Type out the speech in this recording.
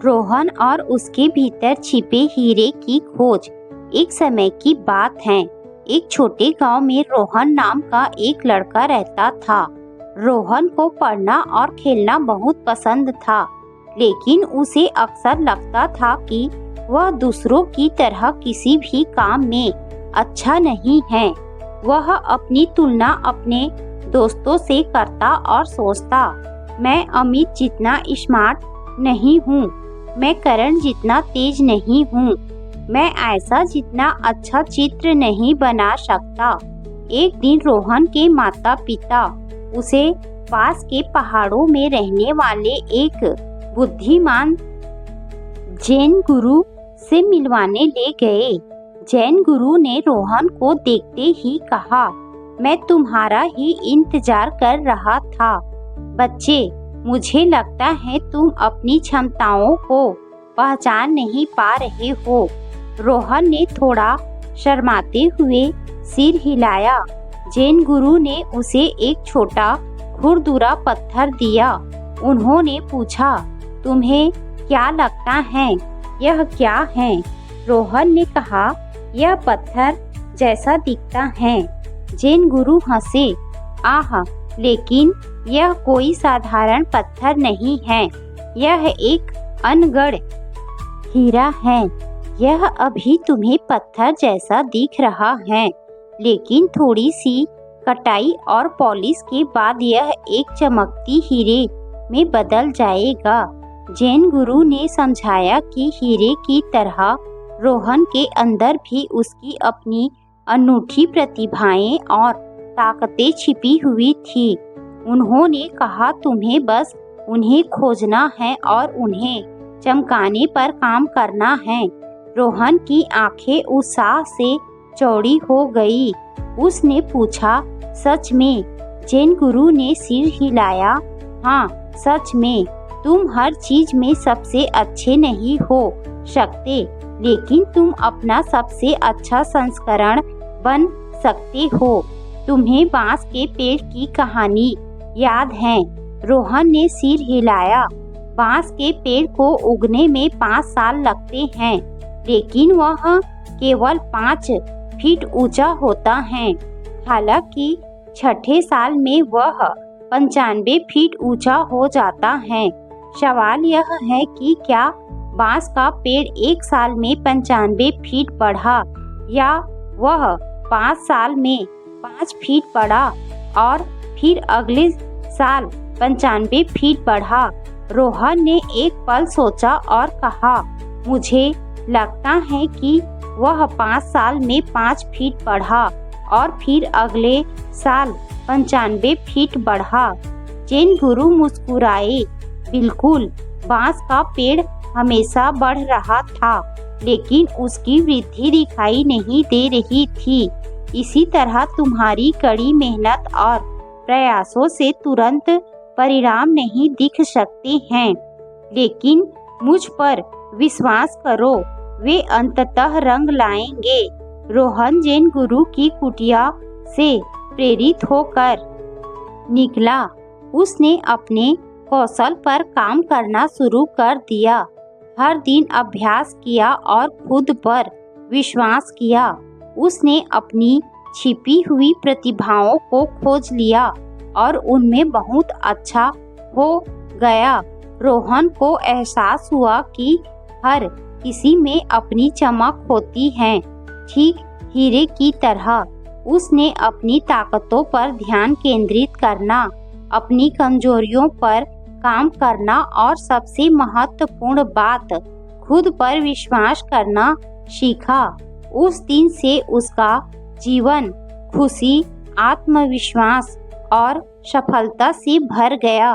रोहन और उसके भीतर छिपे हीरे की खोज। एक समय की बात है। एक छोटे गांव में रोहन नाम का एक लड़का रहता था। रोहन को पढ़ना और खेलना बहुत पसंद था, लेकिन उसे अक्सर लगता था कि वह दूसरों की तरह किसी भी काम में अच्छा नहीं है। वह अपनी तुलना अपने दोस्तों से करता और सोचता, मैं अमित जितना स्मार्ट नहीं हूँ, मैं करण जितना तेज नहीं हूँ, मैं ऐसा जितना अच्छा चित्र नहीं बना सकता। एक दिन रोहन के माता पिता उसे पास के पहाड़ों में रहने वाले एक बुद्धिमान जैन गुरु से मिलवाने ले गए। जैन गुरु ने रोहन को देखते ही कहा, मैं तुम्हारा ही इंतजार कर रहा था। बच्चे, मुझे लगता है तुम अपनी क्षमताओं को पहचान नहीं पा रहे हो। रोहन ने थोड़ा शर्माते हुए सिर हिलाया। जैन गुरु ने उसे एक छोटा खुरदुरा पत्थर दिया। उन्होंने पूछा, तुम्हें क्या लगता है यह क्या है? रोहन ने कहा, यह पत्थर जैसा दिखता है। जैन गुरु हंसे, आह, लेकिन यह कोई साधारण पत्थर नहीं है, यह एक अनगढ़ हीरा है। यह अभी तुम्हें पत्थर जैसा दिख रहा है, लेकिन थोड़ी सी कटाई और पॉलिश के बाद यह एक चमकती हीरे में बदल जाएगा। जैन गुरु ने समझाया कि हीरे की तरह रोहन के अंदर भी उसकी अपनी अनूठी प्रतिभाएं और ताकतें छिपी हुई थी। उन्होंने कहा, तुम्हें बस उन्हें खोजना है और उन्हें चमकाने पर काम करना है। रोहन की आंखें उत्साह से चौड़ी हो गई। उसने पूछा, सच में? जैन गुरु ने सिर हिलाया, हाँ, सच में। तुम हर चीज में सबसे अच्छे नहीं हो सकते, लेकिन तुम अपना सबसे अच्छा संस्करण बन सकते हो। तुम्हें बांस के पेड़ की कहानी याद है? रोहन ने सिर हिलाया। बांस के पेड़ को उगने में 5 साल लगते हैं, लेकिन वह केवल 5 फीट ऊंचा होता है। हालांकि छठे साल में वह 95 फीट ऊंचा हो जाता है। सवाल यह है कि क्या बांस का पेड़ एक साल में 95 फीट बढ़ा, या वह 5 साल में 5 फीट बढ़ा और फिर अगले साल 95 फीट बढ़ा? रोहन ने एक पल सोचा और कहा, मुझे लगता है कि वह 5 साल में 5 फीट बढ़ा और फिर अगले साल 95 फीट बढ़ा। जैन गुरु मुस्कुराए, बिल्कुल, बांस का पेड़ हमेशा बढ़ रहा था, लेकिन उसकी वृद्धि दिखाई नहीं दे रही थी। इसी तरह तुम्हारी कड़ी मेहनत और प्रयासों से तुरंत परिणाम नहीं दिख सकते हैं, लेकिन मुझ पर विश्वास करो, वे अंततः रंग लाएंगे। रोहन जैन गुरु की कुटिया से प्रेरित होकर निकला। उसने अपने कौशल पर काम करना शुरू कर दिया। हर दिन अभ्यास किया और खुद पर विश्वास किया। उसने अपनी छिपी हुई प्रतिभाओं को खोज लिया और उनमें बहुत अच्छा हो गया। रोहन को एहसास हुआ कि हर किसी में अपनी चमक होती है, ठीक हीरे की तरह। उसने अपनी ताकतों पर ध्यान केंद्रित करना, अपनी कमजोरियों पर काम करना और सबसे महत्वपूर्ण बात, खुद पर विश्वास करना सीखा। उस दिन से उसका जीवन खुशी, आत्मविश्वास और सफलता से भर गया।